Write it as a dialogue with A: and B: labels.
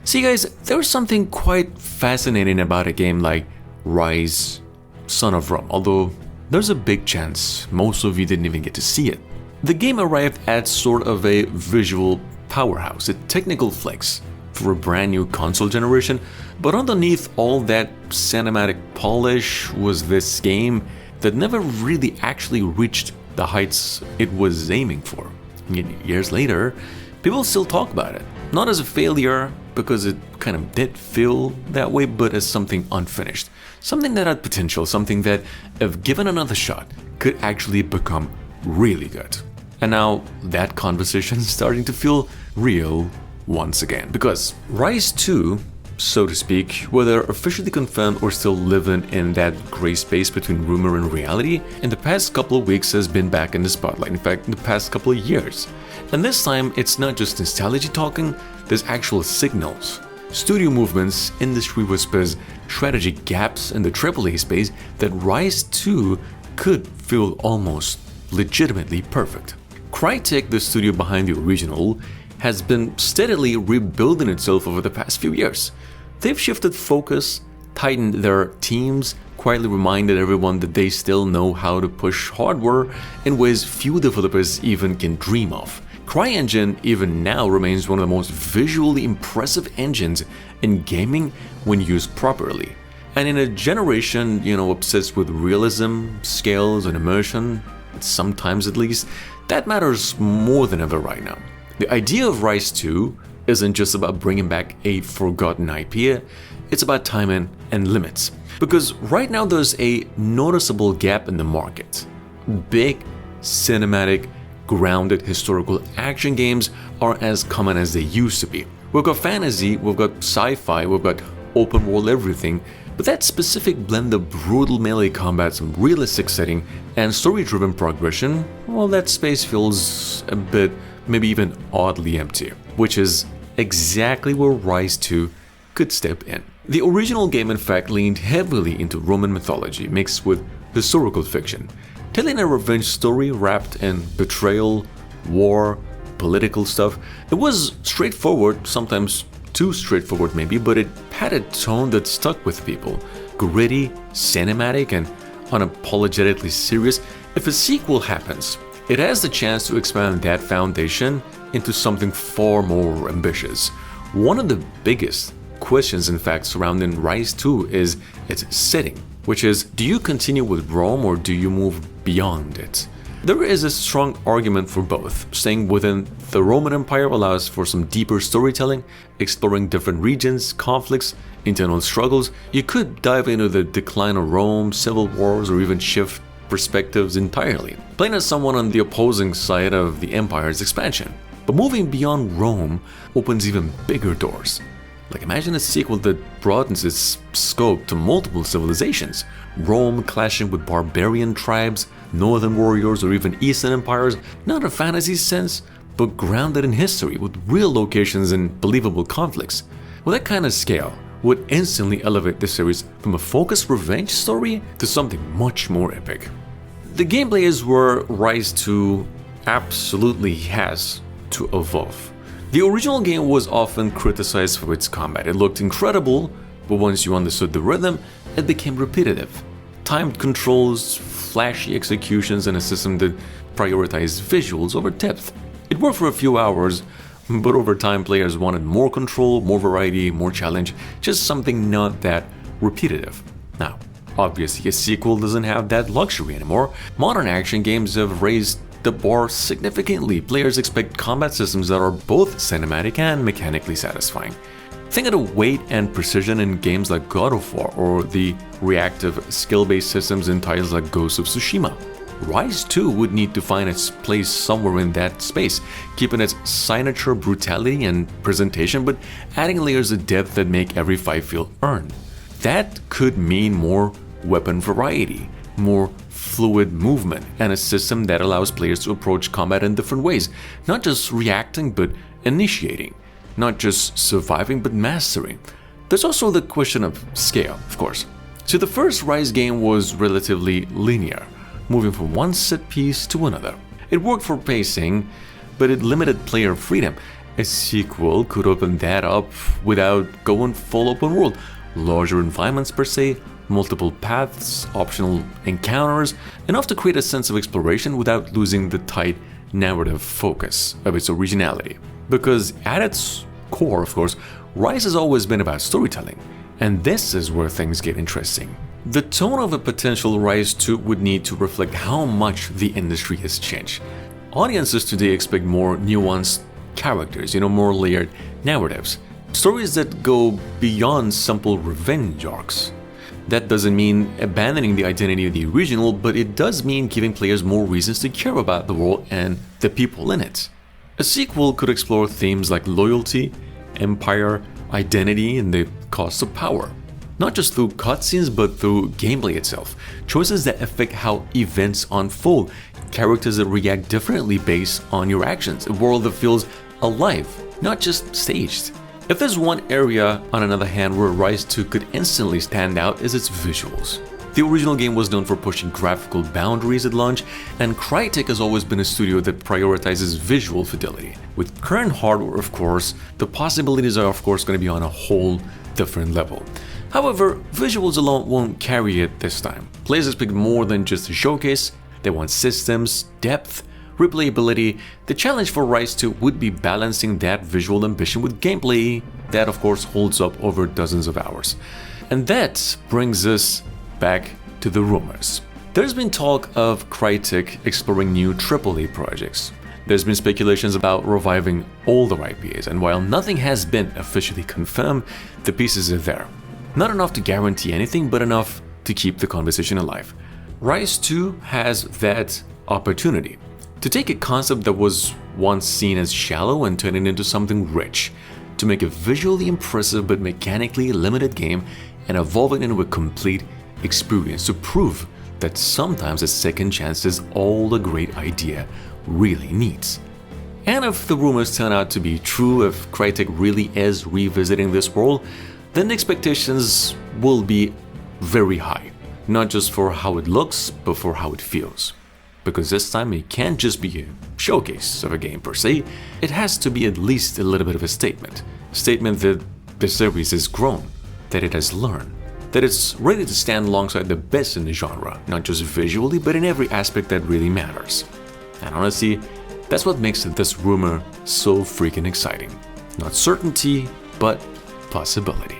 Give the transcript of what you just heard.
A: See guys, there's something quite fascinating about a game like Ryse, Son of Rome, although there's a big chance most of you didn't even get to see it. The game arrived at sort of a visual powerhouse, a technical flex for a brand new console generation, but underneath all that cinematic polish was this game that never really actually reached the heights it was aiming for. Years later, people still talk about it, not as a failure because it kind of did feel that way, but as something unfinished, something that had potential, something that, if given another shot, could actually become really good. And now that conversation is starting to feel real once again, because Ryse 2, so to speak, whether officially confirmed or still living in that gray space between rumor and reality, in the past couple of weeks has been back in the spotlight, in fact in the past couple of years. And this time it's not just nostalgia talking, there's actual signals, studio movements, industry whispers, strategy gaps in the AAA space that Ryse 2 could feel almost legitimately perfect. Crytek, the studio behind the original, has been steadily rebuilding itself over the past few years. They've shifted focus, tightened their teams, quietly reminded everyone that they still know how to push hardware in ways few developers even can dream of. CryEngine even now remains one of the most visually impressive engines in gaming when used properly. And in a generation, obsessed with realism, scales, and immersion, sometimes at least, that matters more than ever right now. The idea of Ryse 2 isn't just about bringing back a forgotten IP, it's about timing and limits. Because right now there's a noticeable gap in the market. Big, cinematic, grounded historical action games are as common as they used to be. We've got fantasy, we've got sci-fi, we've got open world everything, but that specific blend of brutal melee combat, some realistic setting, and story-driven progression, well, that space feels a bit, maybe even oddly empty, which is exactly where Ryse 2 could step in. The original game in fact leaned heavily into Roman mythology mixed with historical fiction, telling a revenge story wrapped in betrayal, war, political stuff. It was straightforward, sometimes too straightforward maybe, but it had a tone that stuck with people. Gritty, cinematic, and unapologetically serious. If a sequel happens, it has the chance to expand that foundation into something far more ambitious. One of the biggest questions in fact surrounding Ryse 2 is its setting, which is, do you continue with Rome or do you move beyond it? There is a strong argument for both. Staying within the Roman Empire allows for some deeper storytelling, exploring different regions, conflicts, internal struggles. You could dive into the decline of Rome, civil wars, or even shift perspectives entirely, playing as someone on the opposing side of the empire's expansion. But moving beyond Rome opens even bigger doors. Like imagine a sequel that broadens its scope to multiple civilizations. Rome clashing with barbarian tribes, northern warriors, or even eastern empires, not a fantasy sense, but grounded in history with real locations and believable conflicts. With that kind of scale would instantly elevate the series from a focused revenge story to something much more epic. The gameplay is where Ryse 2 absolutely has to evolve. The original game was often criticized for its combat. It looked incredible, but once you understood the rhythm, it became repetitive. Timed controls, flashy executions, and a system that prioritized visuals over depth. It worked for a few hours, but over time players wanted more control, more variety, more challenge, just something not that repetitive. Now, obviously a sequel doesn't have that luxury anymore. Modern action games have raised the bar significantly. Players expect combat systems that are both cinematic and mechanically satisfying. Think of the weight and precision in games like God of War or the reactive skill-based systems in titles like Ghost of Tsushima. Ryse 2 would need to find its place somewhere in that space, keeping its signature brutality and presentation, but adding layers of depth that make every fight feel earned. That could mean more weapon variety, more fluid movement, and a system that allows players to approach combat in different ways, not just reacting but initiating, not just surviving but mastering. There's also the question of scale, of course. So the first Ryse game was relatively linear, moving from one set piece to another. It worked for pacing, but it limited player freedom. a sequel could open that up without going full open world. Larger environments per se, multiple paths, optional encounters, enough to create a sense of exploration without losing the tight narrative focus of its originality. Because at its core, of course, Ryse has always been about storytelling, and this is where things get interesting. The tone of a potential Ryse 2 would need to reflect how much the industry has changed. Audiences today expect more nuanced characters, more layered narratives, stories that go beyond simple revenge arcs. That doesn't mean abandoning the identity of the original, but it does mean giving players more reasons to care about the world and the people in it. A sequel could explore themes like loyalty, empire, identity, and the cost of power. Not just through cutscenes, but through gameplay itself. Choices that affect how events unfold, characters that react differently based on your actions, a world that feels alive, not just staged. If there's one area, on another hand, where Ryse 2 could instantly stand out is its visuals. The original game was known for pushing graphical boundaries at launch, and Crytek has always been a studio that prioritizes visual fidelity. With current hardware, of course, the possibilities are of course going to be on a whole different level. However, visuals alone won't carry it this time. Players expect more than just a showcase. They want systems, depth, replayability. The challenge for Ryse 2 would be balancing that visual ambition with gameplay that of course holds up over dozens of hours. And that brings us back to the rumors. There's been talk of Crytek exploring new AAA projects. There's been speculations about reviving older IPs, and while nothing has been officially confirmed, the pieces are there. Not enough to guarantee anything, but enough to keep the conversation alive. Ryse 2 has that opportunity to take a concept that was once seen as shallow and turn it into something rich, to make a visually impressive but mechanically limited game and evolve it into a complete experience, to prove that sometimes a second chance is all a great idea really needs. And if the rumors turn out to be true, if Crytek really is revisiting this world, then the expectations will be very high, not just for how it looks, but for how it feels. Because this time it can't just be a showcase of a game per se, it has to be at least a little bit of a statement. Statement that the series has grown, that it has learned, that it's ready to stand alongside the best in the genre, not just visually, but in every aspect that really matters. And honestly, that's what makes this rumor so freaking exciting. Not certainty, but possibility.